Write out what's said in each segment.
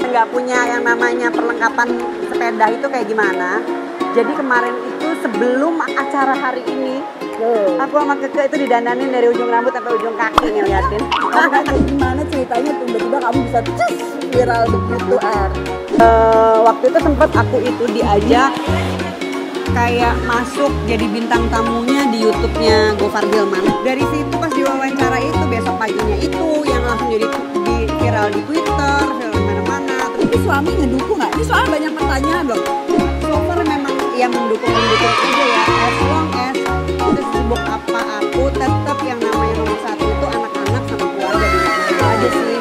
nggak punya yang namanya perlengkapan sepeda itu kayak gimana. Jadi kemarin itu sebelum acara hari ini, aku sama Keke itu didandanin dari ujung rambut sampai ujung kaki ngeliatin. Gimana ceritanya tiba-tiba kamu bisa viral begitu, Waktu itu sempet aku itu diajak kayak masuk jadi bintang tamunya di YouTube-nya Gofar Hilman. Dari situ pas diwawancara itu besok paginya itu yang langsung jadi viral di Twitter, viral di mana-mana. Tapi suami ngedukung nggak? Ini soal banyak pertanyaan loh. So far memang yang mendukung aja ya. As long as itu sibuk apa aku tetap yang namanya nomor satu itu anak-anak sama keluarga di rumah itu aja sih.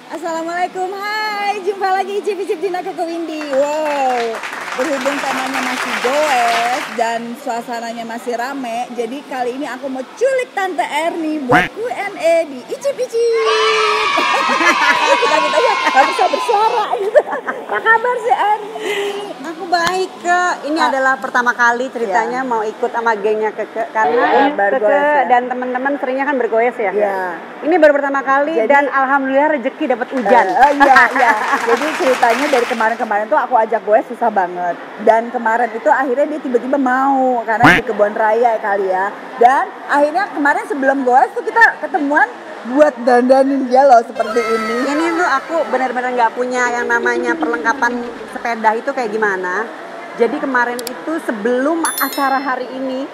Assalamualaikum, hai, jumpa lagi Icip-Icip Dina Koko Windy. Wow, berhubung temanya masih goes dan suasananya masih rame, jadi kali ini aku mau culik Tante Erni buat Q&A di Icip-Icip. Kita gak bisa bersuara gitu. Apa kabar sih Erni? Aku baik Kak. Ini adalah pertama kali ceritanya mau ikut sama gengnya Keke karena Keke dan teman-teman seringnya kan bergoes ya. Ini baru pertama kali dan alhamdulillah rezeki dapat hujan. Iya. Jadi ceritanya dari kemarin-kemarin tuh aku ajak goes susah banget. Dan kemarin itu akhirnya dia tiba-tiba mau karena di Kebon Raya kali ya. Dan akhirnya kemarin sebelum goes tuh kita ketemuan buat dandanin dia loh seperti ini. Ini tuh aku benar-benar nggak punya yang namanya perlengkapan sepeda itu kayak gimana. Jadi kemarin itu sebelum acara hari ini,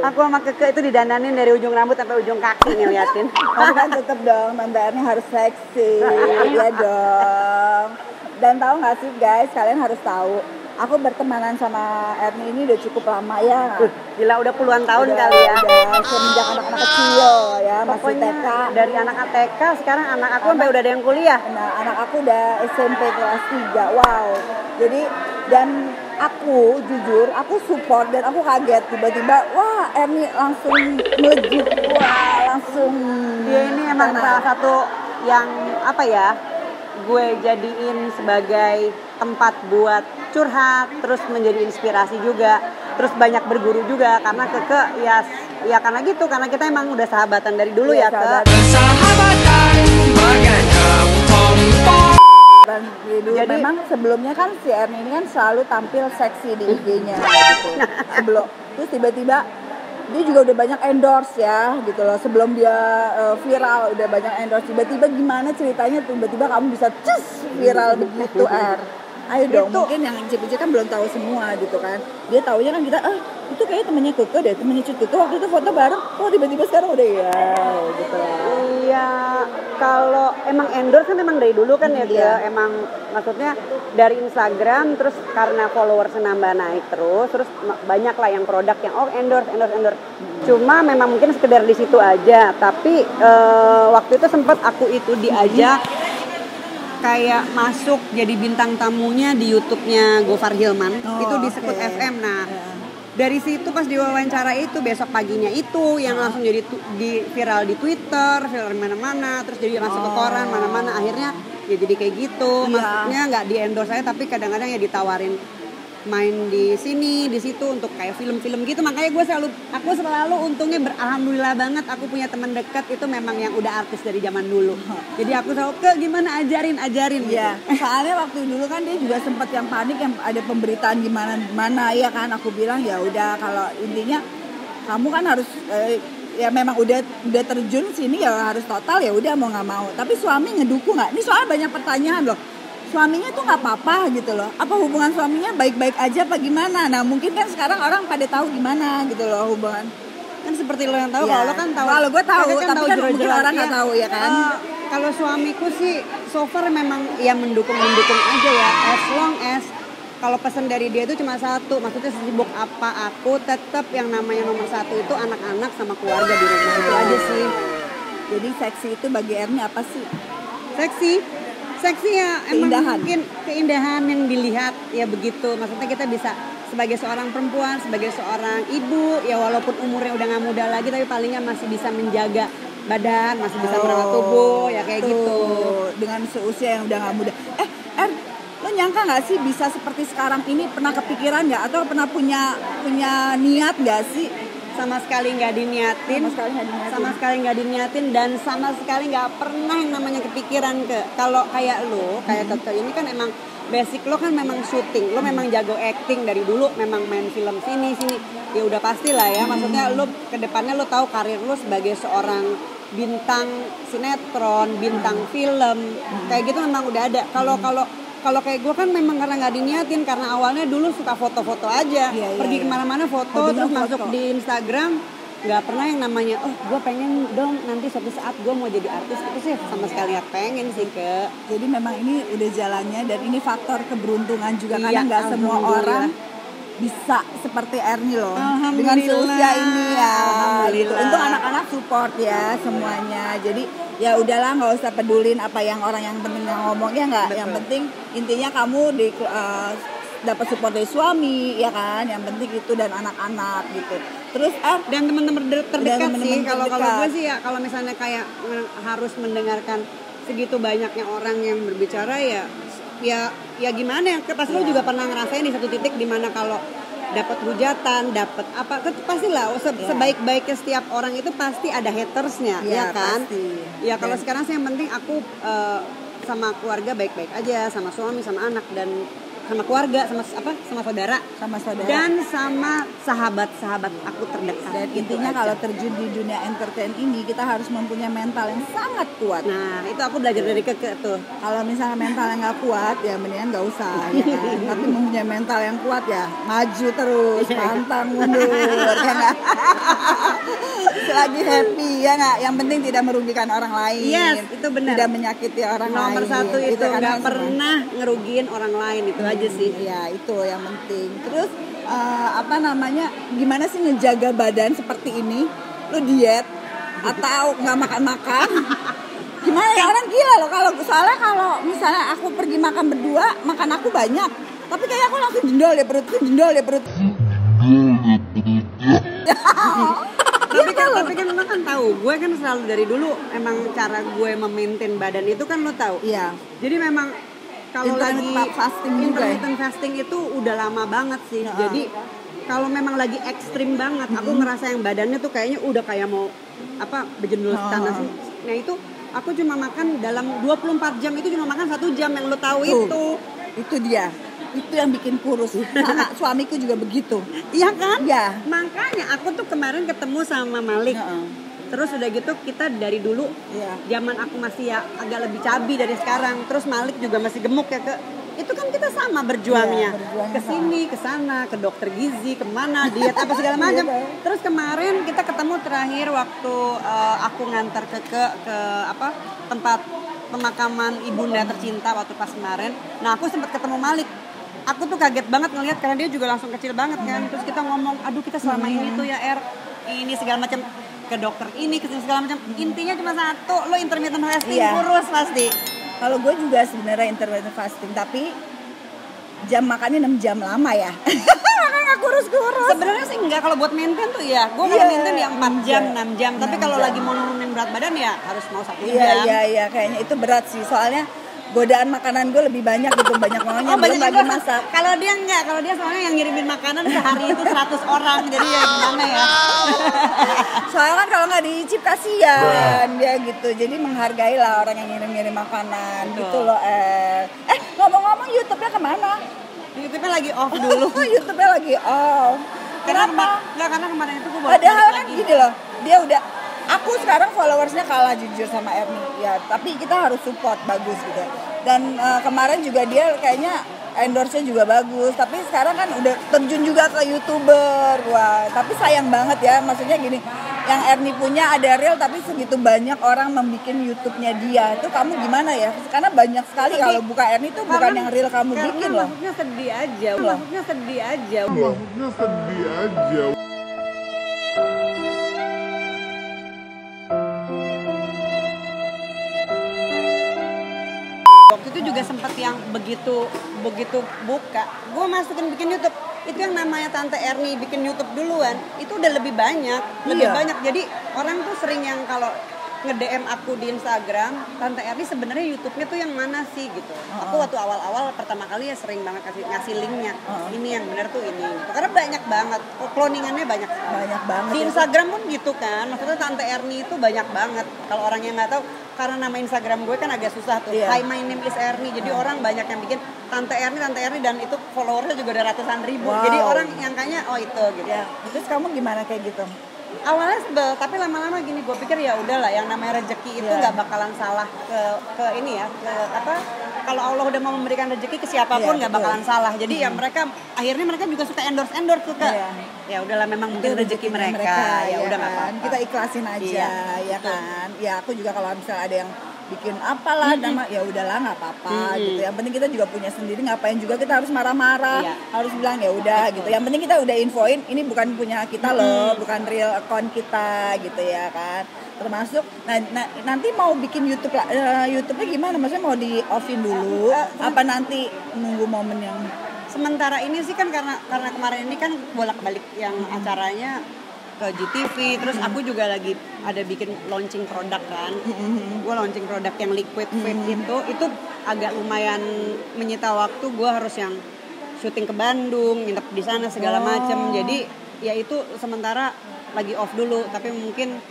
aku sama Keke itu didandanin dari ujung rambut sampai ujung kaki ngeliatin. Tapi kan tetap dong, Tante Erni harus seksi, ya dong. Dan tahu nggak sih guys, kalian harus tahu, aku bertemanan sama Erni ini udah cukup lama ya. Gila udah puluhan tahun kali ya. Udah semenjak anak-anak kecil ya, masih Pokoknya TK. dari anak TK sekarang anak aku sampai udah ada yang kuliah. Nah, anak aku udah SMP kelas 3. Wow. Jadi dan aku jujur, aku support dan aku kaget tiba-tiba wah Erni langsung melejit. Wah, langsung Dia ini emang salah satu yang apa ya? Gue jadiin sebagai tempat buat curhat, terus menjadi inspirasi juga, terus banyak berguru juga karena Keke ya karena gitu, karena kita emang udah sahabatan dari dulu ya Keke. Jadi memang sebelumnya kan si Erni ini kan selalu tampil seksi di IG-nya gitu. Sebelum terus tiba-tiba dia juga udah banyak endorse ya gitu loh. Sebelum dia viral udah banyak endorse. Tiba-tiba gimana ceritanya tiba-tiba kamu bisa viral begitu Ayo dong, mungkin yang Icip-Icip kan belum tahu semua gitu kan. Dia taunya kan kita, itu kayaknya temennya Keke deh, temennya Cut Keke waktu itu foto bareng. Oh tiba-tiba sekarang udah ya gitu lah. Iya, kalau emang endorse kan emang dari dulu kan ya, emang maksudnya dari Instagram terus karena followers nambah naik terus banyak lah yang produk yang endorse. Cuma memang mungkin sekedar di situ aja, tapi waktu itu sempat aku itu diajak kayak masuk jadi bintang tamunya di YouTube-nya Gofar Hilman. Itu di Sekut FM. Nah, dari situ pas diwawancara itu besok paginya itu yang langsung jadi viral di Twitter, viral di mana-mana, terus jadi masuk ke koran mana-mana. Akhirnya ya jadi kayak gitu. Maksudnya nggak di endorse saya, tapi kadang-kadang ya ditawarin main di sini, di situ untuk kayak film-film gitu. Makanya aku selalu untungnya alhamdulillah banget aku punya teman dekat itu memang yang udah artis dari zaman dulu. Jadi aku selalu gimana ajarin ya. Gitu. Soalnya waktu dulu kan dia juga sempat yang panik yang ada pemberitaan gimana ya kan. Aku bilang ya udah kalau intinya kamu kan harus ya memang udah terjun sini ya harus total ya udah mau nggak mau. Tapi suami ngedukung nggak? Ini soal banyak pertanyaan loh. Suaminya tuh nggak apa-apa gitu loh. Apa hubungan suaminya baik-baik aja apa gimana? Nah mungkin kan sekarang orang pada tahu gimana gitu loh hubungan. Kan seperti lo yang tahu, kalau lo kan tahu. Kalau gue tahu, kan tapi kan mungkin orang nggak tahu ya kan. Kalau suamiku sih so far memang ya mendukung aja ya. As long as kalau pesan dari dia itu cuma satu, maksudnya sibuk apa aku tetap yang namanya nomor satu itu anak-anak sama keluarga di rumah itu aja sih. Jadi seksi itu bagi Erni apa sih? Seksi ya emang mungkin keindahan yang dilihat ya begitu. Maksudnya kita bisa sebagai seorang perempuan, sebagai seorang ibu ya walaupun umurnya udah gak muda lagi tapi palingnya masih bisa menjaga badan, masih bisa merawat tubuh, ya kayak gitu. Dengan seusia yang udah gak muda. Lo nyangka nggak sih bisa seperti sekarang ini? Pernah kepikiran nggak atau pernah punya niat nggak sih? Sama sekali nggak diniatin. Sama sekali nggak diniatin dan sama sekali nggak pernah yang namanya kepikiran kalau kayak lo, kayak Keke ini kan emang basic lo kan memang syuting, lo memang jago acting dari dulu, memang main film sini, ya udah pasti lah ya. Maksudnya lo kedepannya lo tahu karir lo sebagai seorang bintang sinetron, bintang film, kayak gitu memang udah ada. Kalau kayak gue kan memang karena nggak diniatin, karena awalnya dulu suka foto-foto aja, pergi kemana-mana foto, terus masuk di Instagram, nggak pernah yang namanya, gue pengen dong nanti suatu saat gue mau jadi artis, itu sih sama sekali nggak pengen sih Jadi memang ini udah jalannya dan ini faktor keberuntungan juga karena nggak semua orang bisa seperti Erni loh dengan seusia ini ya. Gitu. Untuk anak-anak support ya semuanya. Jadi ya udahlah nggak usah pedulin apa yang orang yang penting ngomong ya nggak. Yang penting intinya kamu dapat support dari suami ya kan. Yang penting itu dan anak-anak gitu. Terus dan teman-teman terdekat sih. Kalau gue sih ya kalau misalnya kayak harus mendengarkan segitu banyaknya orang yang berbicara ya gimana ya, pasti lo juga pernah ngerasain di satu titik dimana kalau dapat hujatan, dapat apa, pastilah sebaik-baiknya setiap orang itu pasti ada hatersnya, ya kan? Pasti. Ya kalau sekarang sih yang penting aku sama keluarga baik-baik aja, sama suami, sama anak dan sama keluarga, sama saudara, dan sama sahabat-sahabat aku terdekat. Dan intinya kalau terjun di dunia entertain ini kita harus mempunyai mental yang sangat kuat. Nah itu aku belajar dari Keke tuh. Kalau misalnya mental yang nggak kuat ya mendingan nggak usah ya kan. Tapi mempunyai mental yang kuat ya maju terus, pantang mundur ya nggak. Selagi happy ya nggak. Yang penting tidak merugikan orang lain. Yes itu benar. Tidak menyakiti orang lain. Nomor satu itu nggak pernah ngerugiin orang lain itu aja sih. Ya itu yang penting. Terus gimana sih ngejaga badan seperti ini? Lu diet atau nggak makan-makan? Gimana ya, orang gila loh soalnya kalau misalnya aku pergi makan berdua, makan aku banyak, tapi kayak aku langsung jendol ya perut. Tapi kan lo kan tahu, gue kan selalu dari dulu emang cara gue memaintain badan itu kan lo tahu. Iya. Jadi memang kalau lagi intermittent fasting itu udah lama banget sih. Jadi kalau memang lagi ekstrim banget, aku ngerasa yang badannya tuh kayaknya udah kayak mau bejendol tanah sih. Nah itu aku cuma makan dalam 24 jam itu cuma makan 1 jam yang lo tahu itu. Itu dia. Itu yang bikin kurus. Sama suamiku juga begitu. Iya kan? Iya. Makanya aku tuh kemarin ketemu sama Malik. Terus udah gitu kita dari dulu zaman aku masih ya agak lebih cabi dari sekarang. Terus Malik juga masih gemuk ya itu kan kita sama berjuangnya. Kesini, kesana, ke dokter gizi, kemana, diet apa segala macam. Terus kemarin kita ketemu terakhir waktu aku ngantar ke tempat pemakaman ibunda tercinta waktu pas kemarin. Nah aku sempat ketemu Malik. Aku tuh kaget banget ngelihat karena dia juga langsung kecil banget kan. Terus kita ngomong, aduh kita selama ini tuh ya ini segala macam ke dokter ini ke segala macam. Intinya cuma satu, lo intermittent fasting kurus pasti. Kalau gue juga sebenarnya intermittent fasting tapi jam makannya 6 jam lama ya. Makanya kurus. Sebenarnya sih enggak, kalau buat maintain tuh ya. Gue kalau maintain yang 4 jam, 6 jam. Tapi kalau lagi mau nurunin berat badan ya harus mau 1 jam. Iya, kayaknya itu berat sih. Soalnya godaan makanan gue lebih banyak gitu, banyak maunya belum lagi masak. Kalau dia enggak, kalau dia soalnya yang ngirimin makanan sehari itu 100 orang, jadi ya gimana ya. Soalnya kan kalau nggak dicip kasihan dia gitu, jadi menghargai lah orang yang ngirim makanan. Betul. Gitu loh. Ngomong-ngomong YouTube-nya kemana? YouTube-nya lagi off dulu. YouTube-nya lagi off. Kenapa? Karena kemarin itu gue padahal kan gini loh, dia udah. Aku sekarang followersnya kalah jujur sama Erni ya, tapi kita harus support bagus gitu. Dan kemarin juga dia kayaknya endorse-nya juga bagus, tapi sekarang kan udah terjun juga ke YouTuber. Wah, tapi sayang banget ya, maksudnya gini, yang Erni punya ada real tapi segitu banyak orang membuat YouTube-nya dia. Itu kamu gimana ya? Karena banyak sekali kalau buka Erni itu bukan yang real kamu bikin loh. Maksudnya sedih aja. Waktu itu juga sempat yang begitu buka, gue masukin bikin YouTube. Itu yang namanya Tante Erni bikin YouTube duluan, itu udah lebih banyak. Jadi orang tuh sering yang kalau nge-DM aku di Instagram, Tante Erni sebenarnya YouTube-nya tuh yang mana sih gitu. Aku waktu awal-awal pertama kali ya sering banget ngasih linknya. Ini yang benar tuh ini. Gitu. Karena banyak banget, cloningannya banyak sekali. Banyak banget. Di Instagram pun gitu kan, maksudnya Tante Erni itu banyak banget. Kalau orang yang nggak tahu, karena nama Instagram gue kan agak susah tuh. Hi, my name is Erni. Jadi orang banyak yang bikin Tante Erni dan itu followersnya juga ada ratusan ribu. Wow. Jadi orang nyangkanya oh itu gitu. Ya. Terus kamu gimana kayak gitu? Awalnya sebel, tapi lama-lama gini gue pikir ya udahlah yang namanya rezeki itu nggak bakalan salah ke ini ya, ke apa? Kalau Allah udah mau memberikan rezeki ke siapapun nggak bakalan salah. Jadi ya akhirnya mereka juga suka endorse tuh Kak. Ya udahlah memang mungkin rezeki mereka. Ya udah nggak kan? apa-apa. Kita ikhlasin aja ya kan. Ya aku juga kalau misalnya ada yang bikin apalah nama ya udahlah nggak apa-apa gitu. Yang penting kita juga punya sendiri, ngapain juga kita harus marah-marah, harus bilang ya udah gitu. Yang penting kita udah infoin ini bukan punya kita loh, bukan real account kita gitu ya kan. Termasuk nanti mau bikin YouTube-nya gimana? Maksudnya mau di offin dulu apa nanti nunggu momen yang sementara ini sih kan karena kemarin ini kan bolak-balik yang acaranya ke GTV, terus aku juga lagi ada bikin launching produk kan. Gue launching produk yang liquid vape itu agak lumayan menyita waktu. Gue harus yang syuting ke Bandung, nginep di sana segala macem. Jadi ya itu sementara lagi off dulu, tapi mungkin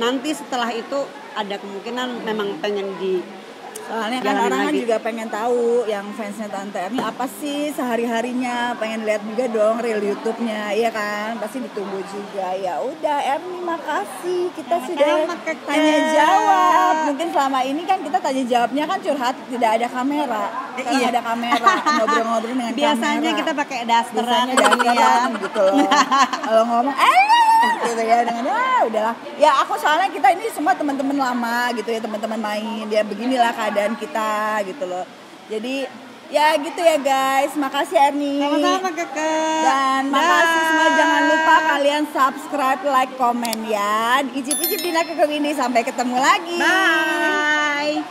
nanti setelah itu ada kemungkinan memang pengen soalnya kan orang kan juga pengen tahu yang fansnya Tante Erni apa sih sehari-harinya, pengen lihat juga dong real YouTube-nya, iya kan, pasti ditunggu juga. Ya udah Erni makasih, kita sudah tanya jawab. Mungkin selama ini kan kita tanya jawabnya kan curhat, tidak ada kamera. Sekarang ada kamera, ngobrol-ngobrol dengan biasanya kamera. Kita pakai dasteran gitu loh. Kalau ngomong gitu ya dengan udahlah. Ya aku soalnya kita ini semua teman-teman lama gitu ya, teman-teman main. Ya beginilah keadaan kita gitu loh. Jadi ya gitu ya guys. Makasih Erni. Sama-sama Kakak. Dan makasih semua, jangan lupa kalian subscribe, like, komen ya. Icip-icip Dina Kekewini, sampai ketemu lagi. Bye.